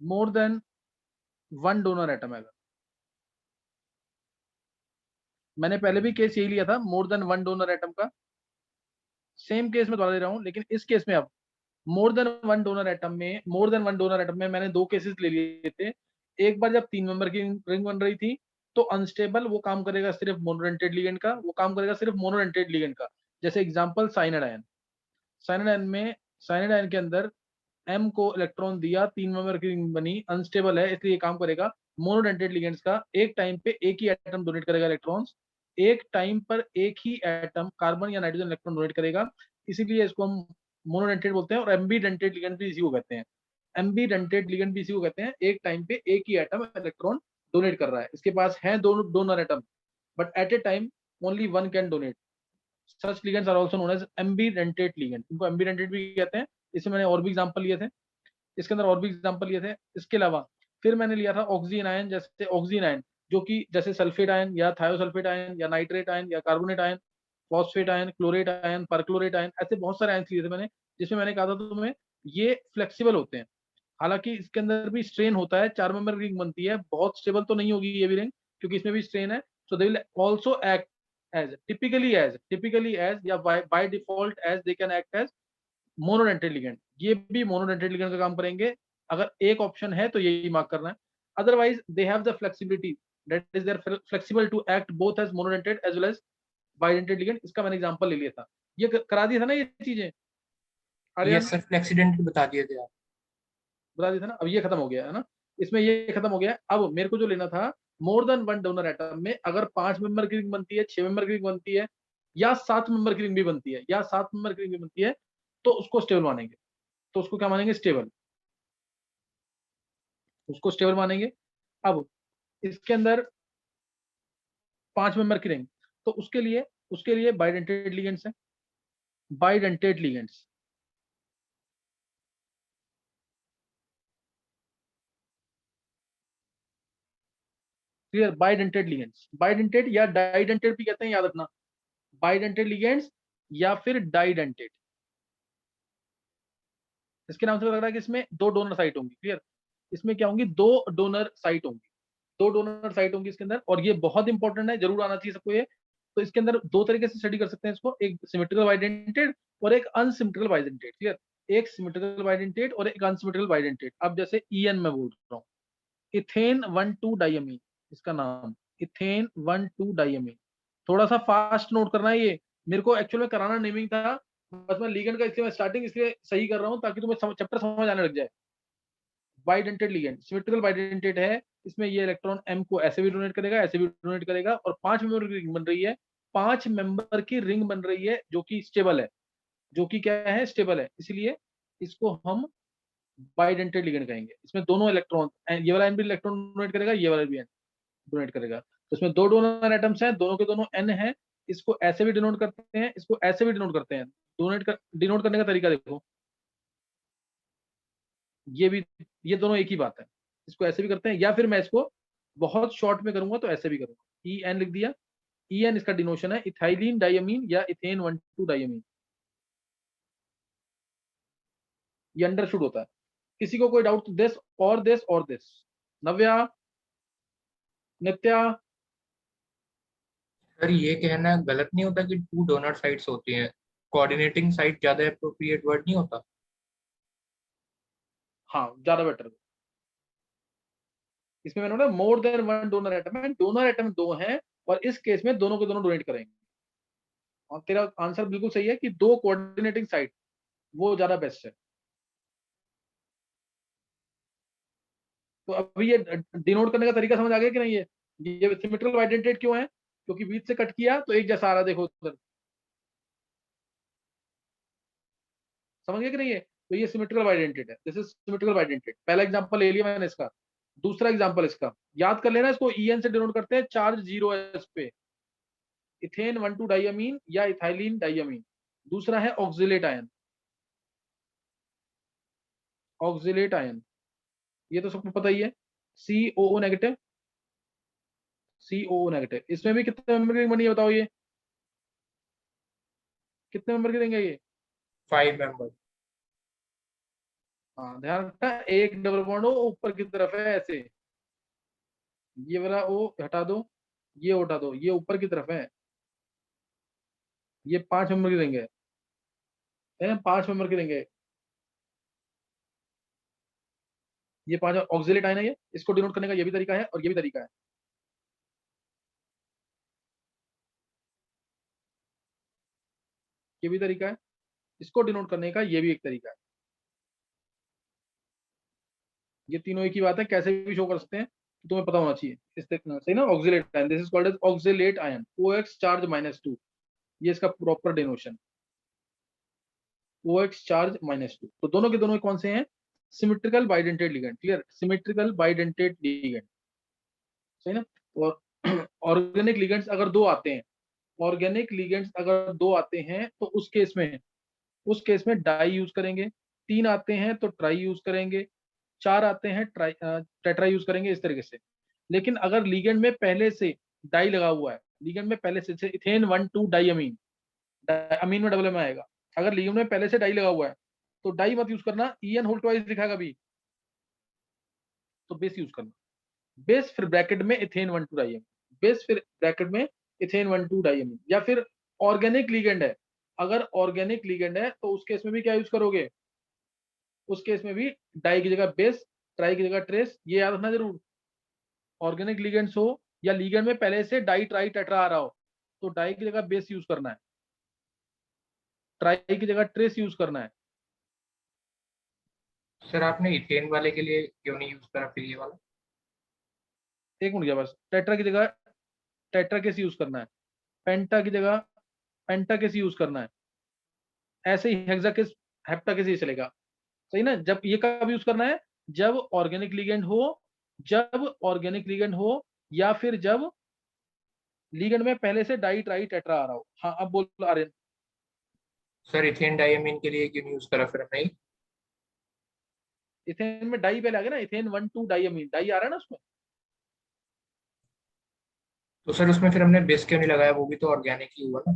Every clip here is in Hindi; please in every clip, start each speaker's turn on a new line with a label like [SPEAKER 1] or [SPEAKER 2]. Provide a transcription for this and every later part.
[SPEAKER 1] More than one donor atom है। मैंने पहले भी केस यही लिया था, more than one donor atom का। सेम केस में दोहरा दे रहा हूँ, लेकिन इस केस में अब more than one donor atom में मैंने दो केसेस ले लिए थे। एक बार जब 3 मेंबर की रिंग बन रही थी तो अनस्टेबल वो काम करेगा सिर्फ मोनोडेंटेड लिगेंड का, वो काम करेगा सिर्फ मोनोडेंटेड लिगेंड का। जैसे example cyanide ion. Cyanide ion के अंदर एम को इलेक्ट्रॉन दिया, 3 मेंबर की रिंग बनी, अनस्टेबल है, इसलिए काम करेगा मोनोडेंटेड लिगेंड्स का। एक टाइम पे एक ही एटम डोनेट करेगा इलेक्ट्रॉन्स, एक टाइम पर एक ही एटम कार्बन या नाइट्रोजन इलेक्ट्रॉन डोनेट करेगा, इसीलिए इसको हम मोनोडेंटेड बोलते हैं। और एम्बीडेंटेड लिगेंड भी इसी को कहते हैं। एम्बीडेंटेड लिगेंड भी इसी को कहते हैं, एक टाइम पे एक ही एटम इलेक्ट्रॉन डोनेट कर रहा है, इसके पास है दोनों donor atom, but at a time only one can donate. Such ligands are also known as ambidentate ligand, इनको एम्बीडेंटेड भी कहते हैं। इसमें मैंने और भी एग्जांपल लिए थे, इसके अंदर और भी एग्जांपल लिए थे। इसके अलावा फिर मैंने लिया था ऑक्सीजन आयन, जैसे ऑक्सीजन आयन जो कि जैसे सल्फेट आयन या थायोसल्फेट आयन या नाइट्रेट आयन या carbonate ion, phosphate ion, chlorate ion, perchlorate ion, ऐसे बहुत सारे आयन लिए थे मैंने, जिसमें मैंने कहा था तुम्हें ये फ्लेक्सिबल होते हैं। हालांकि इसके अंदर भी स्ट्रेन होता है, 4 मेंबर रिंग बनती है, बहुत स्टेबल तो नहीं होगी ये भी रिंग, क्योंकि इसमें भी स्ट्रेन है। So they will also act as typically as या by default as they can act as monodentate ligand. ये भी मोनोडेंटेड लिगेंड का काम करेंगे। अगर एक ऑप्शन है तो यही मार्क करना है, otherwise they have the flexibility, that is there flexible to act both as monodentate as well as bidentate ligand. इसका मैंने एग्जांपल ले लिया था, ये करा दिया था ना ये चीजें
[SPEAKER 2] यस
[SPEAKER 1] आर्यन,
[SPEAKER 2] सर, एक्सीडेंट बता दिए थे आप।
[SPEAKER 1] बता दिया था ना। अब ये खत्म हो गया है ना, इसमें ये खत्म हो गया। अब मेरे को जो लेना था, more than one donor atom में अगर 5 मेंबर की रिंग बनती है, 6 मेंबर की रिंग बनती है, या 7 मेंबर की रिंग भी बनती है, या 7 मेंबर की रिंग भी बनती है, तो उसको स्टेबल मानेंगे। तो उसको क्या मानेंगे? स्टेबल, उसको स्टेबल मानेंगे। अब इसके अंदर 5 मेंबर की रिंग, तो उसके लिए बाइडेंटेड लिगेंड्स है, bidentate ligands. Clear? Bidentate ligands, bidentate या डाइडेंटेड भी कहते हैं, याद रखना। बाइडेंटेड लिगेंड्स या फिर डाइडेंटेड, इसके नाम से पता लग रहा है कि इसमें दो डोनर साइट होंगी। क्लियर? इसमें क्या होंगी? दो डोनर साइट होंगी, दो डोनर साइट होंगी इसके अंदर, और ये बहुत इंपॉर्टेंट है, जरूर आना चाहिए सबको ये। तो इसके अंदर दो तरीके से स्टडी कर सकते हैं इसको, एक सिमेट्रिकल बाइडेंटेड और एक अनसिमेट्रिकल बाइडेंटेड। क्लियर? एक सिमेट्रिकल बाइडेंटेड और एक अनसिमेट्रिकल बाइडेंटेड। अब जैसे ईएन में बोल रहा हूँ, इथेन 1,2-डाइअमीन, इसका नाम इथेन 1,2-डाइअमीन। थोड़ा सा फास्ट नोट करना है ये, मेरे को एक्चुअल में कराना नेमिंग था, बस मैं लिगेंड का इसलिए मैं स्टार्टिंग इसलिए सही कर रहा हूँ ताकि तुम्हें चैप्टर समझ आने लग जाए। बाइडेंटेड लिगेंड, सिमेट्रिकल बाइडेंटेड है, इसमें ये इलेक्ट्रॉन एम को ऐसे भी डोनेट करेगा, ऐसे भी डोनेट करेगा, और 5 मेंबर की रिंग बन रही है, 5 मेंबर की रिंग बन रही है जो कि स्टेबल है, जो कि क्या है? स्टेबल है, इसलिए इसको हम बाइडेंटेड लिगेंड कहेंगे। इसमें दोनों इलेक्ट्रॉन, ये वाला एन भी इलेक्ट्रॉन डोनेट करेगा, ये वाला भी डोनेट करेगा, तो इसमें दो डोनर एटम्स हैं, दोनों के दोनों एन है। इसको ऐसे भी डिनोट करते हैं, इसको ऐसे भी डिनोट करते हैं। डिनोट करने का तरीका देखो, ये भी, ये दोनों एक ही बात है। इसको ऐसे भी करते हैं, या फिर मैं इसको बहुत शॉर्ट में करूंगा तो ऐसे भी करूंगा, ई एन लिख दिया। ई एन इसका डिनोशन है इथाइलिन डाइअमीन या इथेन 1,2-डाइअमीन, ये अंडरस्टूड होता है। किसी को कोई डाउट? दिस और दिस और दिस, नव्या, नित्या।
[SPEAKER 2] सर ये कहना गलत नहीं होता कि टू डोनर साइट्स होती हैं? कोऑर्डिनेटिंग साइट ज्यादा अप्रोप्रिएट वर्ड नहीं होता?
[SPEAKER 1] हाँ, ज्यादा बेटर। इसमें मैंने बोला more than one donor atom है, डोनर एटम दो हैं, और इस केस में दोनों के दोनों डोनेट करेंगे। और तेरा आंसर बिल्कुल सही है कि दो कोऑर्डिनेटिंग साइट वो ज्यादा बेस्ट है। तो अभी ये डिनोट करने का तरीका समझ आ गया कि नहीं? ये सिमेट्रिकल आइडेंटिटी क्यों है? क्योंकि बीच से कट किया तो एक जैसा आ रहा है, देखो उधर, समझ गए कि नहीं? ये तो ये सिमेट्रिकल आइडेंटिटी है, दिस इज सिमेट्रिकल आइडेंटिटी। पहला एग्जांपल ले लिया मैंने इसका, दूसरा एग्जांपल इसका याद कर लेना, इसको ईएन से डिनोट करते हैं, चार्ज 0s पे, इथेन 1,2-डाइअमीन या इथाइलिन डाइअमीन। दूसरा है ऑक्सिलेट आयन, ऑक्सिलेट आयन, ये तो सबको पता ही है, COO नेगेटिव, COO नेगेटिव। इसमें भी कितने मेंबर की बनी है बताओ? ये कितने मेंबर की देंगे ये?
[SPEAKER 2] 5 मेंबर।
[SPEAKER 1] हाँ ध्यान रखना, एक डबल बॉन्ड हो ऊपर की तरफ है ऐसे, ये वाला ओ हटा दो, ये उठा दो, ये ऊपर की तरफ है, ये 5 मेंबर के देंगे, है 5 मेंबर के देंगे, ये 5 ऑक्सिलेट आयन है, ये इसको डिनोट करने का ये भी तरीका है और ये भी तरीका है, ये भी तरीका है, इसको डिनोट करने का ये भी एक तरीका है। ये तीनों एक ही बात है, कैसे भी शो कर सकते हैं, तो तुम्हें पता होना चाहिए इस सही ना। Oxalate ion, this is called as oxalate ion, OX charge -2, ये इसका प्रॉपर डिनोशन, OX चार्ज -2। तो दोनों के दोनों कौन से हैं, symmetrical bidentate ligand, clear, symmetrical bidentate ligand, सही ना। और ऑर्गेनिक लिगेंड्स अगर दो आते हैं, ऑर्गेनिक लिगेंड्स अगर दो आते हैं तो उस केस में डाई यूज करेंगे, 3 आते हैं तो ट्राई यूज करेंगे, 4 आते हैं ट्राई टेट्रा यूज करेंगे, इस तरीके से। लेकिन अगर लिगेंड में पहले से डाई लगा हुआ है, लिगेंड में पहले से इथेन 1,2 डाई अमीन, अमीन में डबल एम आएगा, अगर लिगेंड में पहले से डाई लगा हुआ है तो डाई मत यूज करना, EN होल ट्वाइस लिखा कभी, तो बेस यूज करना, बेस फिर ब्रैकेट में इथेन 1,2 डाई अमीन, बेस फिर ब्रैकेट में इथेन 1,2 डाई अमीन। या फिर ऑर्गेनिक लिगेंड है, अगर ऑर्गेनिक लिगेंड है तो उस केस में भी क्या यूज करोगे, उस केस में भी डाई की जगह बेस, ट्राई की जगह ट्रेस, ये याद रखना जरूर। ऑर्गेनिक लिगेंड्स हो या लिगेंड में पहले से डाई ट्राई टेट्रा आ रहा हो, तो डाई की जगह बेस यूज करना है, ट्राई की जगह ट्रेस यूज करना है।
[SPEAKER 2] सर आपने इथेन वाले के लिए क्यों नहीं यूज करा फिर ये वाला?
[SPEAKER 1] एक मिनट गया बस, टेट्रा की जगह टेट्रा केस यूज करना है, पेंटा की जगह पेंटा केस यूज करना है, ऐसे ही हेक्सा केस हेप्टा केस ही चलेगा, सही ना। जब ये कब यूज करना है, जब ऑर्गेनिक लिगेंड हो, जब ऑर्गेनिक लिगेंड हो, या फिर जब लिगेंड में पहले से डाई ट्राई टेट्रा आ रहा हो। हाँ अब बोल आर्यन।
[SPEAKER 2] सर इथेन डायमीन के लिए क्यों नहीं यूज करा फिर हमने?
[SPEAKER 1] इथेन में डाई पहले आ गया ना, इथेन 1,2 डाई अमीन, डाई आ रहा है ना उसमें।
[SPEAKER 2] तो सर उसमें फिर हमने बेस क्यों नहीं लगाया, वो भी तो ऑर्गेनिक ही हुआ ना।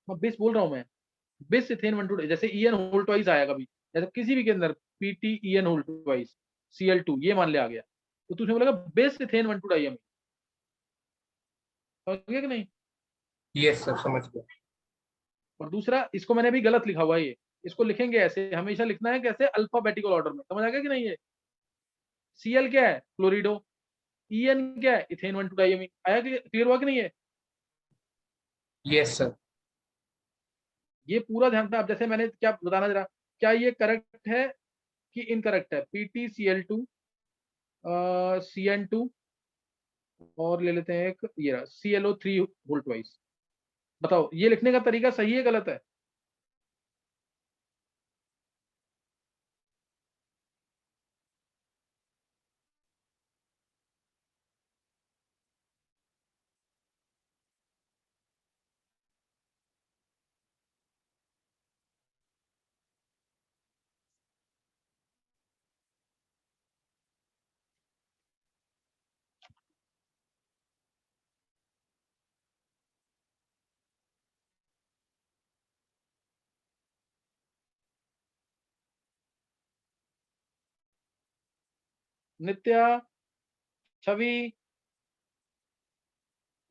[SPEAKER 1] मैं बेस बोल रहा हूँ मैं, बेस इथेन 1,2, जैसे EN होल ट्वाइस आया कभी, जैसे किसी भी के अंदर PT EN whole twice Cl2 ये मान लिया आ गया, तो तुझे बोलेगा बेस इथेन 1,2 डाई अमीन, समझ गया कि नहीं।
[SPEAKER 2] यस सर समझ गया।
[SPEAKER 1] और दूसरा, इसको मैंने भी गलत लिखा हुआ है, ये इसको लिखेंगे ऐसे, हमेशा लिखना है कैसे, अल्फाबेटिकल ऑर्डर में, समझ आ गया कि नहीं। ये Cl क्या है, क्लोरिडो, EN क्या है, इथेन 1,2 डाई अमीन, आया क्लियर हुआ कि नहीं है।
[SPEAKER 2] Yes sir.
[SPEAKER 1] ये पूरा ध्यान था। अब जैसे मैंने क्या बताना जरा, क्या ये करेक्ट है कि इनकरेक्ट है, PtCl2 CN2 और ले लेते हैं एक ये रहा ClO3 होल ट्वाइस, बताओ ये लिखने का तरीका सही है गलत है। नित्या, छवि,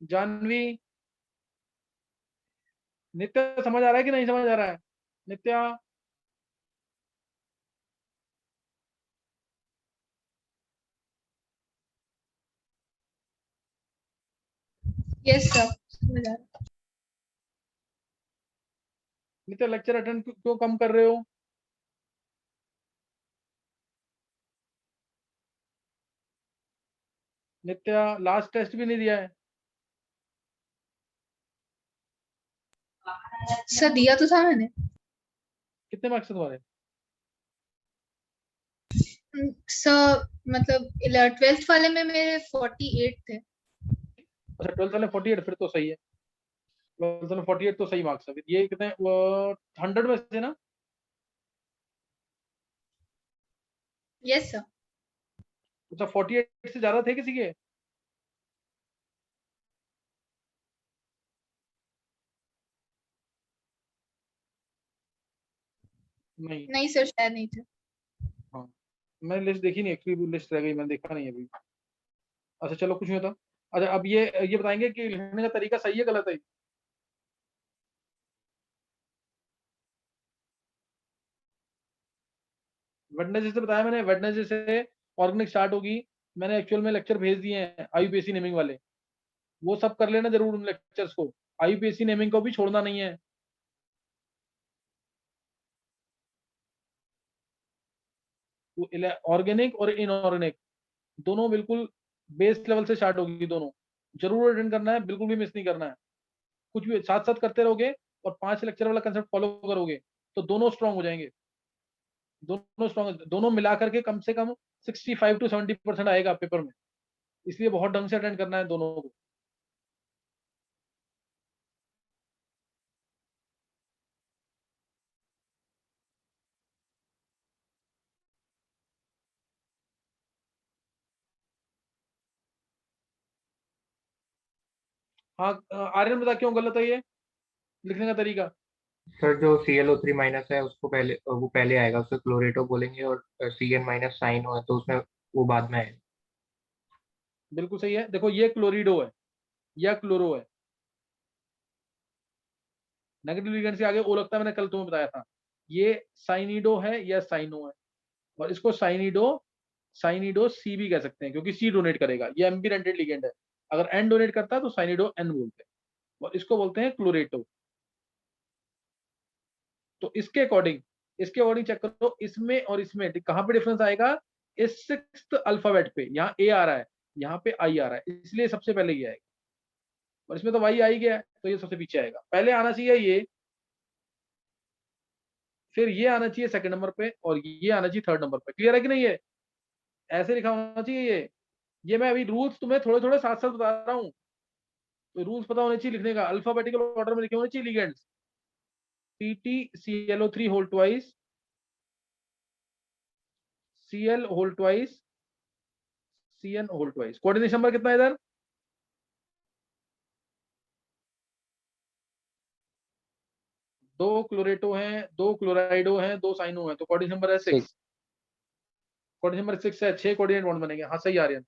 [SPEAKER 1] जानवी, नित्या समझ आ रहा है कि नहीं समझ आ रहा है, Nitya.
[SPEAKER 3] Yes sir.
[SPEAKER 1] Nitya lecture attend क्यों कम कर रहे हो। नित्या लास्ट टेस्ट भी नहीं दिया है।
[SPEAKER 3] सर दिया तो था मैंने।
[SPEAKER 1] कितने मार्क्स है तुम्हारे।
[SPEAKER 3] सर मतलब 12th वाले में मेरे 48 थे।
[SPEAKER 1] अच्छा 12th वाले 48, फिर तो सही है, 12th वाले 48 तो सही मार्क्स है। फिर ये कितने 100 में से ना।
[SPEAKER 3] Yes sir.
[SPEAKER 1] अच्छा 48 से ज्यादा थे किसी के। नहीं
[SPEAKER 3] नहीं सर शायद नहीं थे।
[SPEAKER 1] मैंने लिस्ट देखी नहीं एक्चुअली, लिस्ट रह गई, मैंने देखा नहीं अभी। अच्छा चलो कुछ नहीं होता। अच्छा अब ये बताएंगे कि लिखने का तरीका सही है गलत है? वेडनेसडे से बताया मैंने, वेडनेसडे से ऑर्गेनिक स्टार्ट होगी। मैंने एक्चुअल में लेक्चर भेज दिए हैं आईयूपीएससी नेमिंग वाले, वो सब कर लेना जरूर उन लेक्चर्स को। आईयूपीएससी नेमिंग को भी छोड़ना नहीं है। ऑर्गेनिक और इनऑर्गेनिक दोनों बिल्कुल बेस लेवल से स्टार्ट होगी दोनों। जरूर अटेंड करना है, बिल्कुल भी मिस नहीं करना है। कुछ भी साथ साथ करते रहोगे और 5 लेक्चर वाला कंसेप्ट फॉलो करोगे तो दोनों स्ट्रांग हो जाएंगे। दोनों स्ट्रांग, दोनों मिला करके कम से कम 65 to 70% आएगा पेपर में। इसलिए बहुत ढंग से अटेंड करना है दोनों को। हाँ आर्यन बता क्यों गलत है ये लिखने का तरीका?
[SPEAKER 2] सर जो ClO3 माइनस है उसको पहले, वो पहले आएगा, उसको क्लोरेटो बोलेंगे, और Cn माइनस साइन हो है तो उसमें वो बाद में आएगा।
[SPEAKER 1] बिल्कुल सही है। देखो ये क्लोरिडो है या क्लोरो है। नेगेटिव लिगेंड से आगे ओ लगता है, मैंने कल तुम्हें बताया था। ये साइनिडो है या साइनो है, और इसको साइनिडो साइनिडो सी भी कह सकते हैं क्योंकि सी डोनेट करेगा। ये एम्बिडेंटेड लिगेंड है। अगर एन डोनेट करता है तो साइनिडो एन बोलते हैं, और इसको बोलते हैं क्लोरेटो। तो इसके अकॉर्डिंग चेक करो, इसमें और इसमें कहां पे डिफरेंस आएगा? इस 6th अल्फाबेट पे। यहाँ ए आ रहा है, यहाँ पे आई आ रहा है, इसलिए सबसे पहले ये आएगा। और इसमें तो वाई आ ही गया है, तो ये सबसे पीछे आएगा। पहले आना चाहिए ये, फिर ये आना चाहिए सेकंड नंबर पे, और ये आना चाहिए थर्ड नंबर पे। क्लियर है कि नहीं? ये ऐसे लिखा होना चाहिए ये मैं अभी रूल्स तुम्हें थोड़े थोड़े साथ साथ बता रहा हूँ। तो रूल्स पता होने चाहिए लिखने का, अल्फाबेटिकल ऑर्डर में लिखे होने चाहिए ligands. CtClO3 whole twice, Cl whole twice, Cn whole twice. Coordination number कितना है इधर? दो क्लोरेटो हैं, दो क्लोराइडो हैं, दो साइनो हैं, तो कोऑर्डिनेशन नंबर है 6। कोऑर्डिनेशन नंबर 6 है, 6 कोऑर्डिनेट बॉन्ड बनेंगे। हाँ सही आ रही है।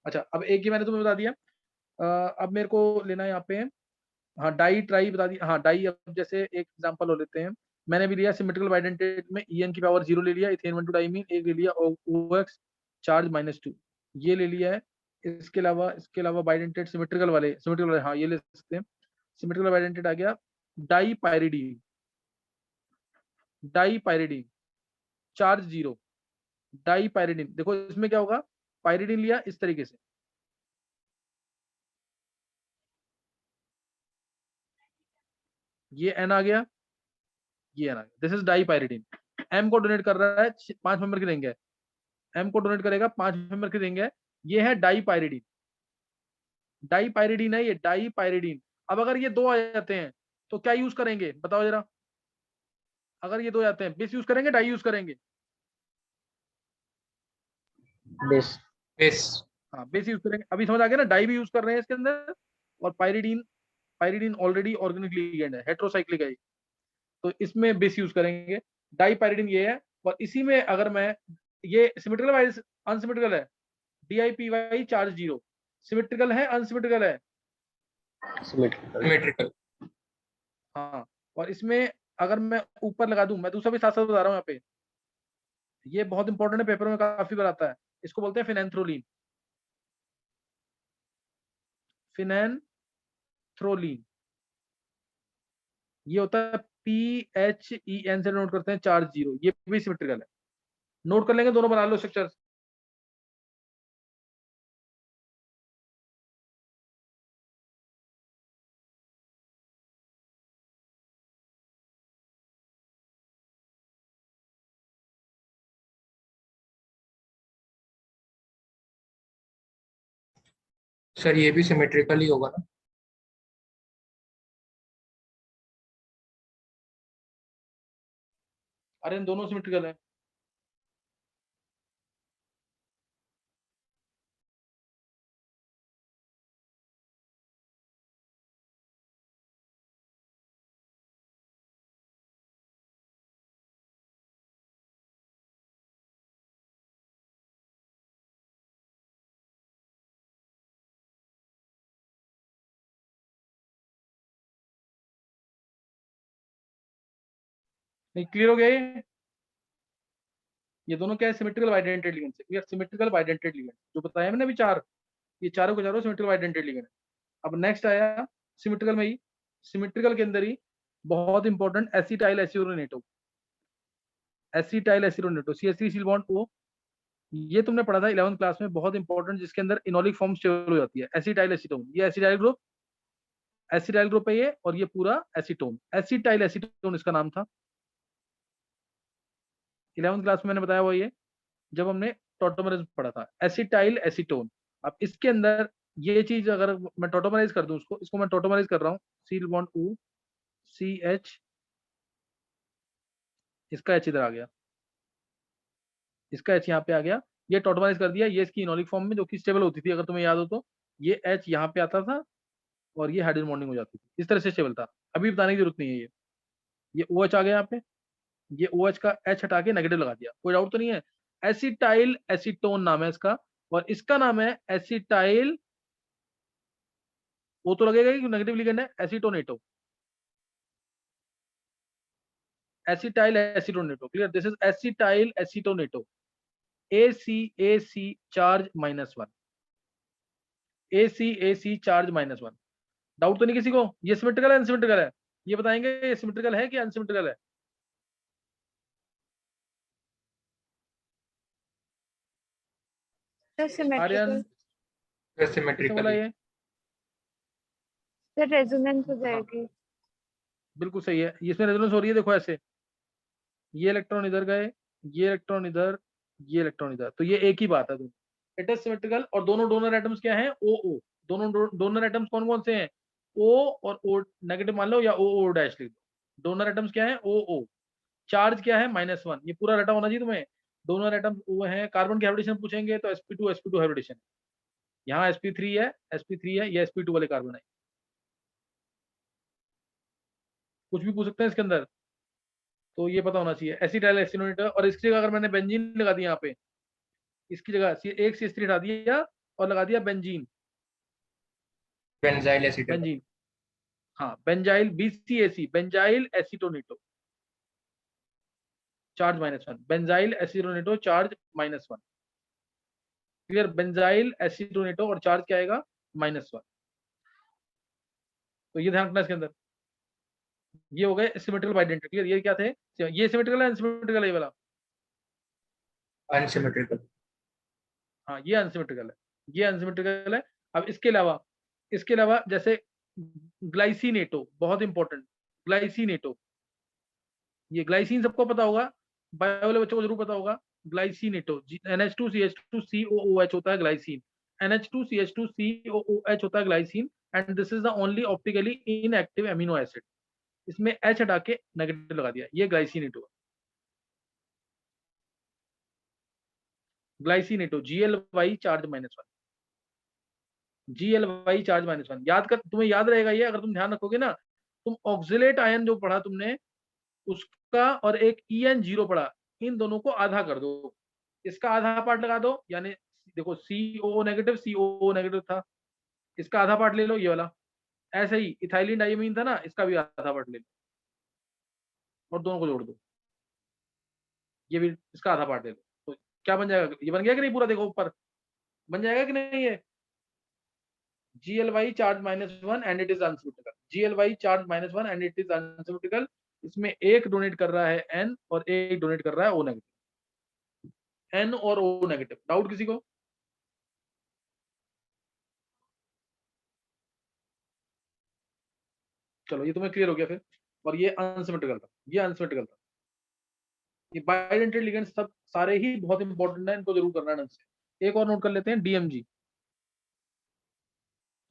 [SPEAKER 1] अच्छा अब एक ही मैंने तुम्हें बता दिया। अब मेरे को लेना है यहाँ पे, हाँ डाई ट्राई बता दिया। हाँ डाई, अब जैसे एक एग्जांपल हो लेते हैं। मैंने भी लिया सिमेट्रिकल बाइडेंटेट में En की पावर 0 ले लिया, इथेन 1 2 डाइमीन एक ले लिया, OX चार्ज -2 ये ले लिया है। इसके अलावा बाइडेंटेट सिमेट्रिकल वाले हाँ ये ले सकते हैं। सिमेट्रिकल बाइडेंटेट आ गया। Dipyridine, dipyridine charge 0। Dipyridine देखो इसमें क्या होगा, पायरिडीन लिया इस तरीके से, ये एन आ गया, ये एन आ गया, this is dipyridine. M को डोनेट कर रहा है 5 मेंबर की रिंग है, एम को डोनेट करेगा 5 मेंबर की रिंग है। ये है डाई पायरिडीन, डाई पायरिडीन है ये, डाई पायरिडीन। अब अगर ये दो आ जाते हैं तो क्या यूज करेंगे बताओ जरा? अगर ये दो जाते हैं, बेस यूज करेंगे डाई यूज करेंगे?
[SPEAKER 4] बेस।
[SPEAKER 2] बेस।
[SPEAKER 1] हाँ बेस यूज करेंगे। अभी समझ आ गया ना, डाई भी यूज कर रहे हैं इसके अंदर। और pyridine, pyridine already organic ligand है, हेट्रोसाइक्लिक है, तो इसमें बेस यूज करेंगे। डाई पायरिडीन ये है। और इसी में अगर मैं, ये सिमेट्रिकल वाइज अनसिमेट्रिकल है, DIPY चार्ज 0, सिमेट्रिकल है अनसिमेट्रिकल है?
[SPEAKER 4] सिमेट्रिकल।
[SPEAKER 2] सिमेट्रिकल।
[SPEAKER 1] हाँ। और इसमें अगर मैं ऊपर लगा दूं, मैं दूसरा भी साथ साथ बता रहा हूँ यहाँ पे, ये बहुत इंपॉर्टेंट है, पेपर में काफी बार आता है। इसको बोलते हैं फिनेंथ्रोलीन, फिनेंथ्रोलीन। ये होता है PHEN से नोट करते हैं, चार्ज 0, ये भी सिमेट्रिकल है। नोट कर लेंगे, दोनों बना लो स्ट्रक्चर।
[SPEAKER 2] सर ये भी सिमेट्रिकल ही होगा ना?
[SPEAKER 1] अरे इन दोनों सिमेट्रिकल है। नहीं, क्लियर हो गया ये दोनों क्या है, सिमेट्रिकल बाइडेंटेड लिगेंड है। क्लियर, सिमेट्रिकल बाइडेंटेड लिगेंड जो बताया मैंने अभी चार, ये चारों के चारों सिमेट्रिकल बाइडेंटेड लिगेंड है। अब नेक्स्ट आया सिमेट्रिकल में ही, सिमेट्रिकल के अंदर ही बहुत important acetyl acetonato, acetyl acetonato CH3 bond O, ये तुमने पढ़ा था 11th क्लास में, बहुत इंपॉर्टेंट, जिसके अंदर इनोलिक फॉर्म स्टेबल हो जाती है। एसिटाइल एसीटोन, ये एसिटाइल ग्रुप, एसिटाइल ग्रुप है ये, और ये पूरा एसीटोन, एसिटाइल एसीटोन इसका नाम था। 11th क्लास में मैंने बताया हुआ ये, जब हमने टॉटोमरेज पढ़ा था, एसिटाइल एसीटोन। अब इसके अंदर ये चीज अगर मैं टॉटोमराइज कर दूं उसको, इसको मैं टॉटोमराइज कर रहा हूँ, सील बॉन्ड O CH, इसका H इधर आ गया, इसका H यहाँ पे आ गया, ये टॉटोमराइज कर दिया, ये इसकी इनोलिक फॉर्म में जो कि स्टेबल होती थी, अगर तुम्हें याद हो तो, ये H यहाँ पे आता था और ये हाइड्रोजन बॉन्डिंग हो जाती थी, इस तरह से स्टेबल था। अभी बताने की जरूरत नहीं है ये OH आ गया यहाँ पे, ये OH का H हटा के नेगेटिव लगा दिया, कोई डाउट तो नहीं है। एसिटाइल एसीटोन नाम है इसका, और इसका नाम है एसिटाइल, वो तो लगेगा कि नेगेटिव लिगेंड है, acetonato, acetyl acetonato. Clear, this is acetyl acetonato, AC charge -1, AC charge -1। Doubt तो नहीं किसी को? ये सिमेट्रिकल है अनसिमेट्रिकल है? ये बताएंगे ये सिमेट्रिकल है कि अनसिमेट्रिकल है? आर्यन,
[SPEAKER 3] सिमेट्रिकल।
[SPEAKER 1] किसने बोला
[SPEAKER 2] सिमेट्रिकली।
[SPEAKER 1] ये?
[SPEAKER 3] सर रेजोनेंस हो
[SPEAKER 1] हाँ
[SPEAKER 3] जाएगी।
[SPEAKER 1] बिल्कुल सही है, इसमें रेजोनेंस हो रही है, देखो ऐसे, ये इलेक्ट्रॉन इधर गए, ये इलेक्ट्रॉन इधर, ये इलेक्ट्रॉन इधर, तो ये एक ही बात है दोनों, इट इज सिमेट्रिकल। और दोनों डोनर एटम्स क्या हैं? OO, दोनों डोनर एटम्स कौन कौन से हैं? O और O नेगेटिव मान लो, या OO डैश लिख दो। डोनर एटम्स क्या है? OO। चार्ज क्या है? -1। ये पूरा रटा होना चाहिए तुम्हें। डोनर एटम्स O है, कार्बन की हाइब्रिडेशन पूछेंगे तो sp2 हाइब्रिडेशन, यहाँ sp3 है, sp3 है, ये sp2 वाले कार्बन है, कुछ भी पूछ सकते हैं इसके अंदर, तो ये पता होना चाहिए। एसिटाइल एसिटोनेट, और इसकी जगह अगर मैंने बेंजीन लगा दिया यहाँ पे, इसकी जगह एक CH3 हटा दिया और लगा दिया बेंजीन,
[SPEAKER 2] बेंजाइल एसीटोन।
[SPEAKER 1] बेंजीन, हाँ benzyl, BCAC, benzyl acetonato, charge -1, benzyl acetonato charge -1। Clear, benzyl acetonato और चार्ज क्या आएगा? -1। तो ये ध्यान रखना इसके अंदर। ये हो गए सिमेट्रिकल बाइडेंटेड। क्लियर, ये क्या थे? ये सिमेट्रिकल है अनसिमेट्रिकल है ये वाला?
[SPEAKER 2] अनसिमेट्रिकल।
[SPEAKER 1] हाँ ये अनसिमेट्रिकल है, ये अनसिमेट्रिकल है। अब इसके अलावा जैसे ग्लाइसिनेटो, बहुत इंपॉर्टेंट, ग्लाइसिनेटो, ये ग्लाइसिन सबको पता होगा, बायो वाले बच्चों को जरूर पता होगा। ग्लाइसिनेटो, NH2CH2COOH होता है ग्लाइसिन, NH2CH2COOH होता है glycine, and this is the only optically inactive amino acid. इसमें H हटा के नेगेटिव लगा दिया, ये glycinato, glycinato, GLY charge -1, GLY charge -1। याद कर, तुम्हें याद रहेगा ये, अगर तुम ध्यान रखोगे ना, तुम ऑक्सिलेट आयन जो पढ़ा तुमने उसका, और एक EN0 पढ़ा, इन दोनों को आधा कर दो, इसका आधा पार्ट लगा दो, यानी देखो COO नेगेटिव, COO नेगेटिव था, इसका आधा पार्ट ले लो, ये वाला। ऐसे ही इथाइलिन डाइमीन था ना, इसका भी आधा पार्ट ले लो और दोनों को जोड़ दो, ये भी इसका आधा पार्ट ले लो, तो क्या बन जाएगा? ये बन गया कि नहीं पूरा? देखो ऊपर बन जाएगा कि नहीं ये? GLY charge -1 and it is unsymmetrical, GLY charge -1 and it is unsymmetrical. इसमें एक डोनेट कर रहा है N और एक डोनेट कर रहा है O नेगेटिव, N और O नेगेटिव। डाउट किसी को? चलो ये तुम्हें क्लियर हो गया फिर। और ये अनसिमेट्रिकल था, ये अनसिमेट्रिकल था। ये बाइडेंटेड लिगेंड्स सब सारे ही बहुत इंपॉर्टेंट है, इनको जरूर करना है ढंग से। एक और नोट कर लेते हैं, DMG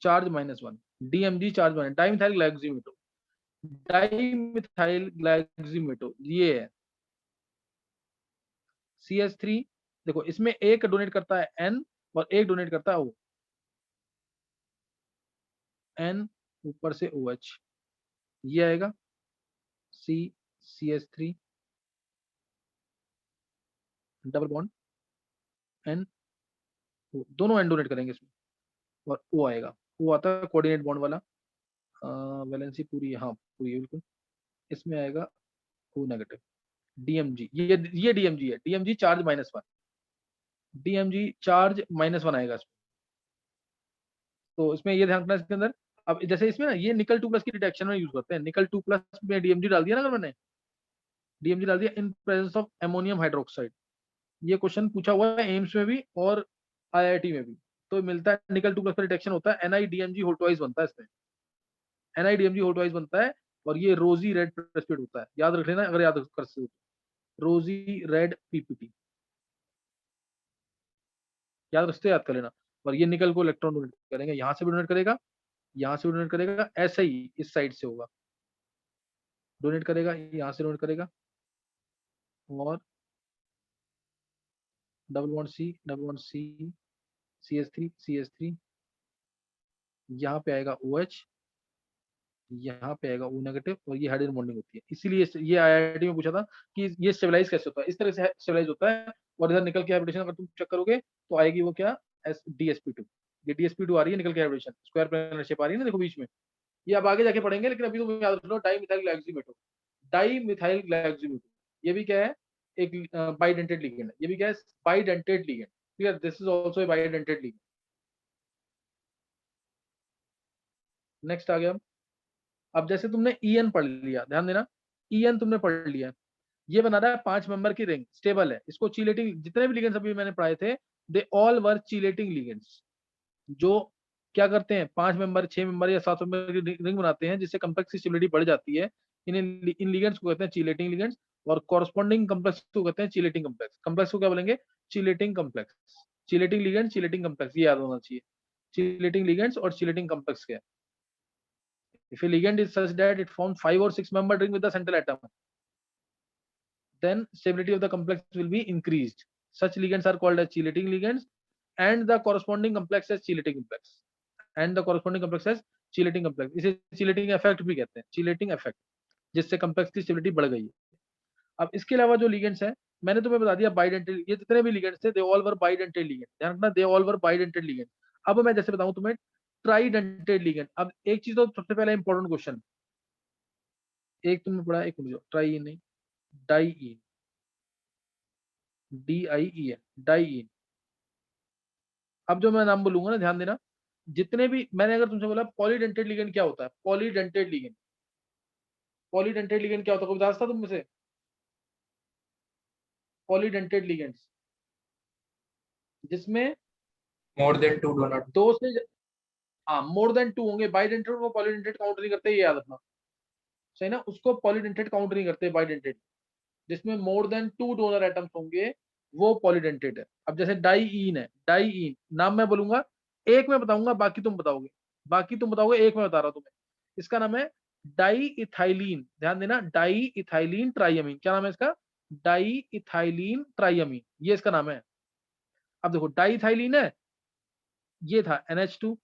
[SPEAKER 1] charge -1, DMG charge -1, dimethyl glyoximato, dimethyl glyoximato ये है CH3। देखो इसमें एक डोनेट करता है N और एक डोनेट करता है O, N ऊपर से OH, ये आएगा CH3 डबल बॉन्ड N, दोनों N डोनेट करेंगे इसमें, और O आएगा, O आता है कोऑर्डिनेट बॉन्ड वाला, वैलेंसी पूरी, हाँ पूरी है बिल्कुल, इसमें आएगा O नेगेटिव, DMG, ये DMG है, DMG चार्ज -1, DMG चार्ज -1 आएगा इसमें। तो इसमें ये ध्यान रखना इसके अंदर। अब जैसे इसमें ना ये निकल 2+ की डिटेक्शन में यूज करते हैं, निकल 2+ में DMG डाल दिया ना, अगर मैंने DMG डाल दिया in presence of ammonium hydroxide, ये क्वेश्चन पूछा हुआ है एम्स में भी और IIT में भी। तो मिलता है निकल 2+ का डिटेक्शन होता है, NiDMG होल ट्वाइस बनता है इसमें, NiDMG होल ट्वाइस बनता है, और ये रोजी रेड प्रेसिपिटेट होता है, याद रख लेना अगर याद कर सकते हो, रोजी रेड PPT, याद रखते याद कर लेना। और ये निकल को इलेक्ट्रॉन डोनेट करेंगे, यहाँ से भी डोनेट करेगा, यहाँ से डोनेट करेगा, ऐसे ही इस साइड से होगा, डोनेट करेगा, यहाँ से डोनेट करेगा, और डबल बॉन्ड C CH3 यहाँ पे आएगा OH, यहाँ पे आएगा O नेगेटिव, और ये हाइड्रोजन बॉन्डिंग होती है। इसीलिए ये IIT में पूछा था कि ये स्टेबलाइज कैसे होता है, इस तरह से स्टेबलाइज होता है। और इधर निकल के हाइब्रिडेशन अगर तुम चेक करोगे तो आएगी वो क्या, DsP2, ये DsP2 आ रही है निकल के हाइब्रिडेशन, स्क्वायर प्लेनर शेप आ रही है ना, देखो बीच में। ये अब आगे जाके पढ़ेंगे, लेकिन अभी तुम याद रख लो डाईमिथाइल ग्लाइकोजिमेटो, ये भी क्या है, एक बाइडेंटेड लिगेंड है, ये भी क्या है, bidentate ligand, clear, this is also a bidentate ligand. Next आ गया। अब जैसे तुमने EN पढ़ लिया, ध्यान देना, EN तुमने पढ़ लिया, ये बना रहा है 5 मेंबर की रिंग, स्टेबल है, इसको चीलेटिंग, जितने भी लिगेंड्स अभी मैंने पढ़ाए थे दे ऑल वर चीलेटिंग लिगेंड्स, जो क्या करते हैं 5 मेंबर 6 मेंबर या 7 मेंबर की रिंग बनाते हैं, जिससे कॉम्प्लेक्स की स्टेबिलिटी बढ़ जाती है। इन लिगेंड्स को कहते हैं चीलेटिंग लिगेंड्स, और कॉरस्पॉन्डिंग कॉम्प्लेक्स को कहते हैं चीलेटिंग कॉम्प्लेक्स। कॉम्प्लेक्स को क्या बोलेंगे, चीलेटिंग कॉम्प्लेक्स, चीलेटिंग लिगेंड चीलेटिंग कॉम्प्लेक्स, ये याद होना चाहिए, चीलेटिंग लिगेंड्स और चीलेटिंग कॉम्प्लेक्स क्या है। If a ligand is such that it forms 5 or 6 membered ring with the central atom, then stability of the complex will be increased. Such ligands are called as chelating ligands, and the corresponding complex as chelating complex. And the corresponding complex as chelating complex. इसे chelating effect भी कहते हैं, chelating effect, जिससे complex की stability बढ़ गई है। अब इसके अलावा जो ligands हैं, मैंने तुम्हें बता दिया bidentate, ये जितने भी ligands थे, they all were bidentate ligand, ध्यान रखना, they all were bidentate ligand। अब मैं जैसे बताऊं तुम्हें ट्राइडेंटेड लिगेंड। अब एक चीज तो सबसे पहले इंपॉर्टेंट क्वेश्चन, एक तुमने पढ़ा, एक मुझे ट्राई नहीं, डाई DIEN, डाई। अब जो मैं नाम बोलूंगा ना, ध्यान देना, जितने भी मैंने अगर तुमसे बोला पॉलीडेंटेड लिगेंड क्या होता है, पॉलीडेंटेड लिगेंड, पॉलीडेंटेड लिगेंड क्या होता है, कोई बता सकता तुम में से, पॉलीडेंटेड लिगेंड्स जिसमें
[SPEAKER 2] मोर देन 2 डोनट,
[SPEAKER 1] दो से, हाँ मोर देन 2 होंगे, बाइडेंटेड को पॉलीडेंटेड काउंट नहीं करते, ये याद रखना, सही ना, उसको पॉलीडेंटेड काउंट नहीं करते बाइडेंटेड, जिसमें मोर देन 2 डोनर एटम्स होंगे वो पॉलीडेंटेड है। अब जैसे डाईईन है, डाईईन नाम मैं बोलूंगा, एक मैं बताऊंगा, बाकी तुम बताओगे, बाकी तुम बताओगे, एक मैं बता रहा हूं तुम्हें, इसका नाम है डाई इथाइलिन, ध्यान देना, डाई इथाइलिन ट्राइअमीन, क्या नाम है इसका, डाई इथाइलिन ट्राइअमीन, ये इसका नाम है। अब देखो डाई इथाइलिन है, ये था NH2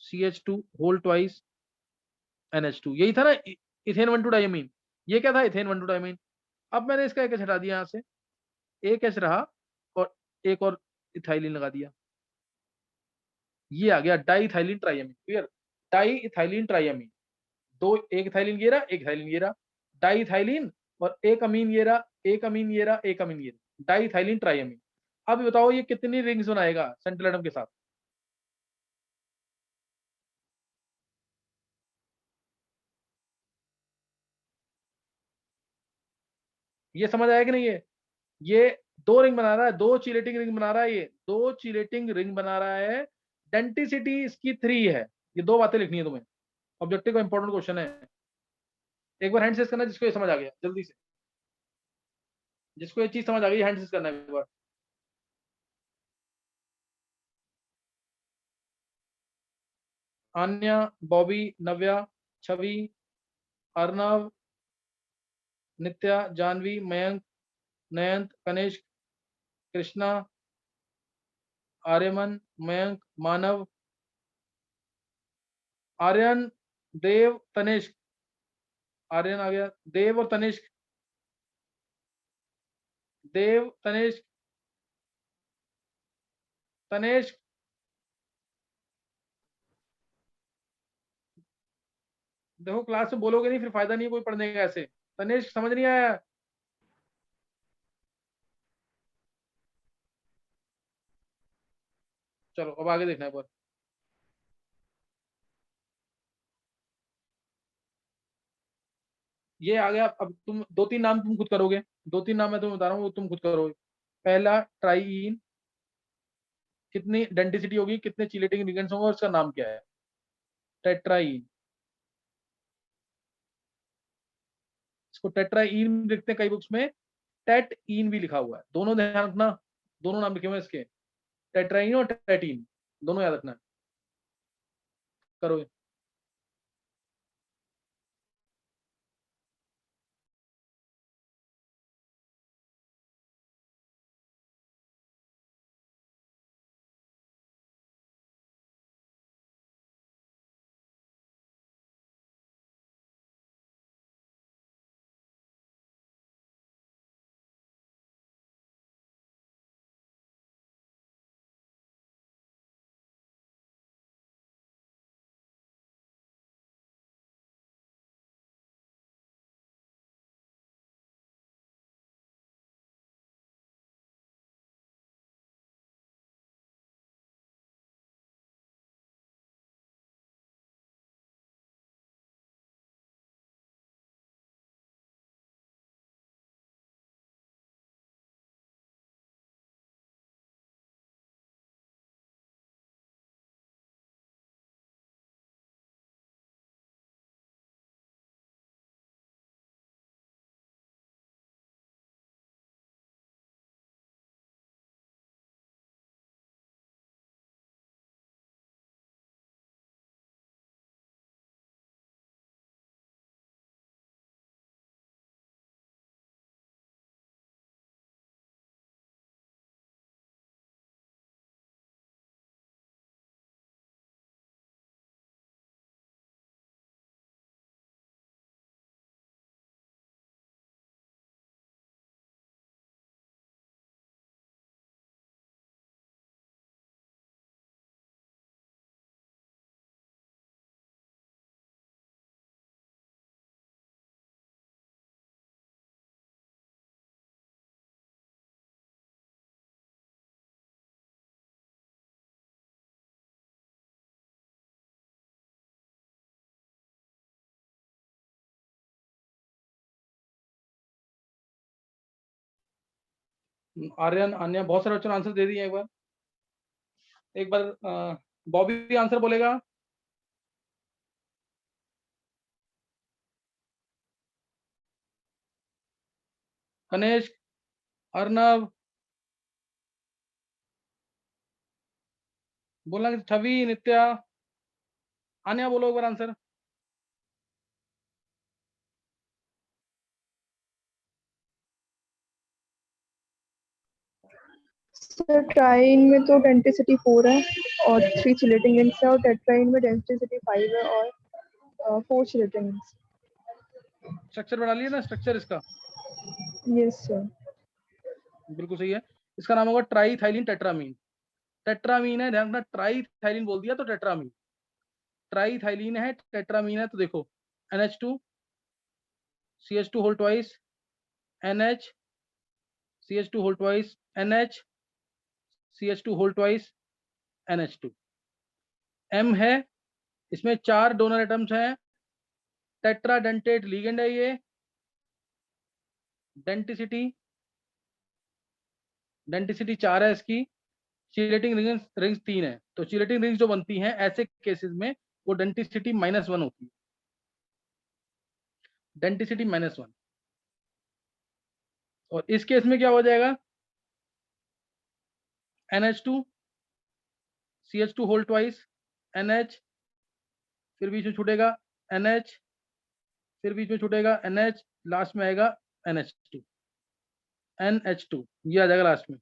[SPEAKER 1] CH2 whole twice NH2, यही था ना इथेन 1,2 डाइअमीन, ये क्या था, इथेन 1,2 डाइअमीन। अब मैंने इसका एक H हटा दिया यहाँ से, एक H रहा, और एक और इथाइलिन लगा दिया, ये आ गया डाइथाइलिन ट्राइअमीन, क्लियर, डाइथाइलिन ट्राइअमीन, दो, एक इथाइलिन ये रहा, एक इथाइलिन ये रहा, डाइथाइलिन, और एक अमीन ये रहा, एक अमीन ये रहा, एक अमीन ये रहा, डाइथाइलिन ट्राइअमीन। अब बताओ ये कितनी रिंग्स बनाएगा सेंट्रल एटम के साथ, ये समझ आया कि नहीं, ये 2 रिंग बना रहा है, 2 चीलेटिंग रिंग बना रहा है, ये 2 चीलेटिंग रिंग बना रहा है, डेंटिसिटी इसकी 3 है। ये 2 बातें लिखनी है तुम्हें, ऑब्जेक्टिव का इंपॉर्टेंट क्वेश्चन है। एक बार हैंड सेस करना जिसको ये समझ आ गया, जल्दी से, जिसको ये चीज समझ आ गई हैंड सेस करना एक बार। आन्या, बॉबी, नव्या, छवि, अर्नव, नित्या, जानवी, मयंक, नयंत, कनिष्क, कृष्णा, आर्यमन, मयंक, मानव, आर्यन, देव, तनिष्क, आर्यन आ गया, देव और तनिष्क, देव, तनिष्क, तनिष्क, देखो क्लास में बोलोगे नहीं फिर फायदा नहीं है कोई पढ़ने का ऐसे। तनेश समझ नहीं आया? चलो अब आगे देखना है पर। ये आ गया। अब तुम दो तीन नाम तुम खुद करोगे, दो तीन नाम मैं तुम्हें बता रहा हूँ वो तुम खुद करोगे। पहला ट्राईन, कितनी डेंसिटी होगी, कितने चिलेटिंग लिगेंड्स होंगे और उसका नाम क्या है? टेट्राईन, इसको टेट्राईन लिखते हैं कई बुक्स में, टेट इन भी लिखा हुआ है, दोनों ध्यान रखना, दोनों नाम लिखे हुए हैं इसके, टेट्राइन और टेटीन, दोनों याद रखना। करो। आर्यन, अन्य बहुत सारे बच्चों ने आंसर दे दिए। एक बार बॉबी आंसर बोलेगा। कनेश, अर्नव, बोलना कि छवि, नित्या, आन्या बोलो एक बार आंसर।
[SPEAKER 5] सर ट्राइन में तो डेंसिटी 4 है और 3 चिलेटिंग रिंग्स है, और टेट्राइन में डेंसिटी 5 है और 4 चिलेटिंग रिंग्स।
[SPEAKER 1] स्ट्रक्चर बना लिया ना, स्ट्रक्चर इसका?
[SPEAKER 5] Yes sir.
[SPEAKER 1] बिल्कुल सही है। इसका नाम होगा ट्राईथाइलिन टेट्रामीन। टेट्रामीन है, ध्यान रखना, ट्राईथाइलिन बोल दिया तो टेट्रामीन, ट्राईथाइलिन है, टेट्रामीन है। तो देखो NH2 CH2 whole twice NH CH2 whole twice NH CH2 whole twice NH2। M है, इसमें 4 डोनर एटम्स हैं, टेट्राडेंटेट लिगेंड है ये। डेंटिसिटी 4 है इसकी, चिलेटिंग रिंग्स 3 है। तो चिलेटिंग रिंग्स जो बनती हैं ऐसे केसेस में वो डेंटिसिटी -1 होती है, डेंटिसिटी -1। और इस केस में क्या हो जाएगा, NH2 CH2 whole twice NH, फिर बीच में छूटेगा NH, फिर बीच में छूटेगा NH, लास्ट में आएगा NH2, ये आ जाएगा लास्ट में।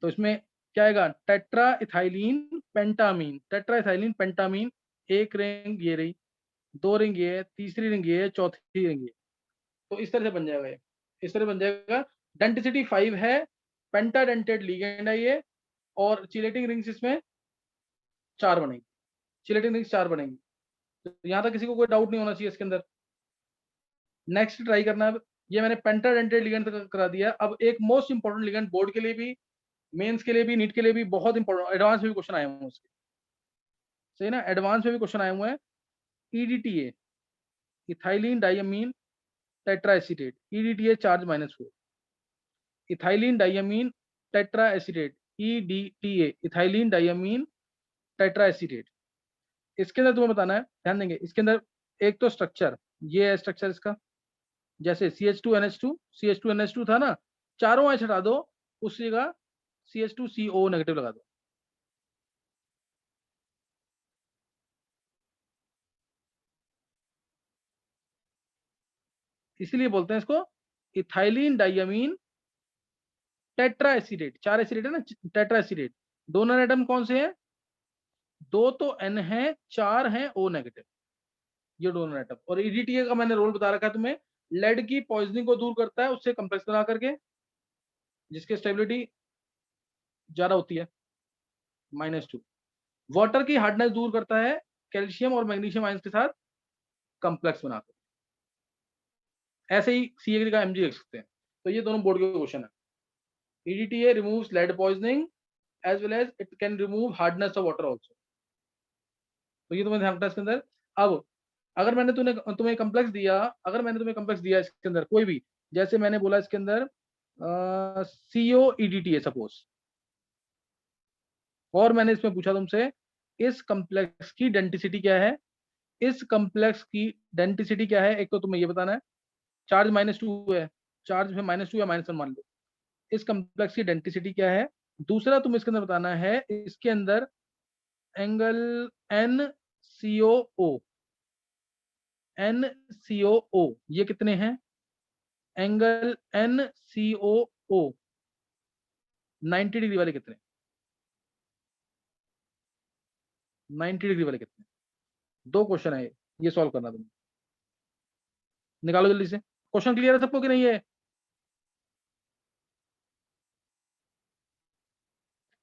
[SPEAKER 1] तो इसमें क्या आएगा, टेट्रा इथाइलिन पेंटामीन, टेट्रा इथाइलिन पेंटामीन। एक रिंग ये रही, 2 रिंग ये है, तीसरी रिंग ये है, चौथी रिंग ये। तो इस तरह से बन जाएगा ये, इस तरह बन जाएगा। डेंसिटी 5 है, पेंटाडेंटेड लिगेंड है ये, और चिलेटिंग रिंग्स इसमें 4 बनेंगी। चिलेटिंग रिंग्स 4 बनेंगी। तो यहाँ तक किसी को कोई डाउट नहीं होना चाहिए इसके अंदर। नेक्स्ट ट्राई करना है, ये मैंने पेंटाडेंटेट लिगेंड तक करा दिया। अब एक मोस्ट इंपॉर्टेंट लिगेंड बोर्ड के लिए भी, मेंस के लिए भी, नीट के लिए भी बहुत इंपॉर्टेंट, एडवांस में भी क्वेश्चन आए हुए हैं उसके, सही ना, एडवांस में भी क्वेश्चन आए हुए हैं। EDTA, ethylene diamine tetraacetate, EDTA charge -4, ethylene diamine tetraacetate, EDTA, ethylene diamine tetraacetate. इसके अंदर तुम्हें बताना है, ध्यान देंगे इसके अंदर, एक तो स्ट्रक्चर, ये है स्ट्रक्चर इसका, जैसे CH2NH2, CH2NH2 था ना, चारों एच हटा दो, उस जगह CH2CO नेगेटिव लगा दो। इसीलिए बोलते हैं इसको इथाइलिन डाइअमीन टेट्राएसीटेट। 4 एसीटेट है ना, टेट्राएसीटेट। डोनर एटम कौन से हैं? 2 तो N है, 4 हैं O नेगेटिव, ये डोनर एटम। और EDTA का मैंने रोल बता रखा है तुम्हें, लेड की पॉइजनिंग को दूर करता है उससे कम्प्लेक्स बना करके, जिसकी स्टेबिलिटी ज्यादा होती है, -2। वाटर की हार्डनेस दूर करता है कैल्शियम और मैग्नीशियम आयंस के साथ कम्प्लेक्स बनाकर। ऐसे ही CA का MG देख सकते हैं। तो ये दोनों बोर्ड के क्वेश्चन है। EDTA removes lead poisoning as well as it can remove hardness of water also। तो ये तुम्हें ध्यान रखना है इसके अंदर। अब अगर मैंने तुम्हें कम्प्लेक्स दिया, अगर मैंने तुम्हें कम्प्लेक्स दिया इसके अंदर कोई भी, जैसे मैंने बोला इसके अंदर CO-EDTA सपोज, और मैंने इसमें पूछा तुमसे इस कम्प्लेक्स की डेंसिटी क्या है, इस कम्प्लेक्स की डेंसिटी क्या है, एक तो तुम्हें ये बताना है, चार्ज -2 है, चार्ज में -2 या -1 मान लो, इस कम्प्लेक्स की डेंसिटी क्या है। दूसरा तुम्हें इसके अंदर बताना है इसके अंदर एंगल NCOO, NCOO ये कितने हैं, एंगल NCOO 90 डिग्री वाले कितने, 90 डिग्री वाले कितने। 2 क्वेश्चन है ये सॉल्व करना, तुम्हें निकालो जल्दी से। क्वेश्चन क्लियर है सबको कि नहीं है?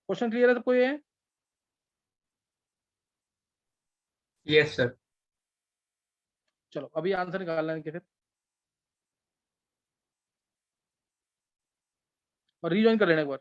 [SPEAKER 1] क्वेश्चन क्लियर है सबको ये?
[SPEAKER 2] Yes sir.
[SPEAKER 1] चलो अभी आंसर निकालना है इनके फिर, और रीजॉइन कर लेना एक बार।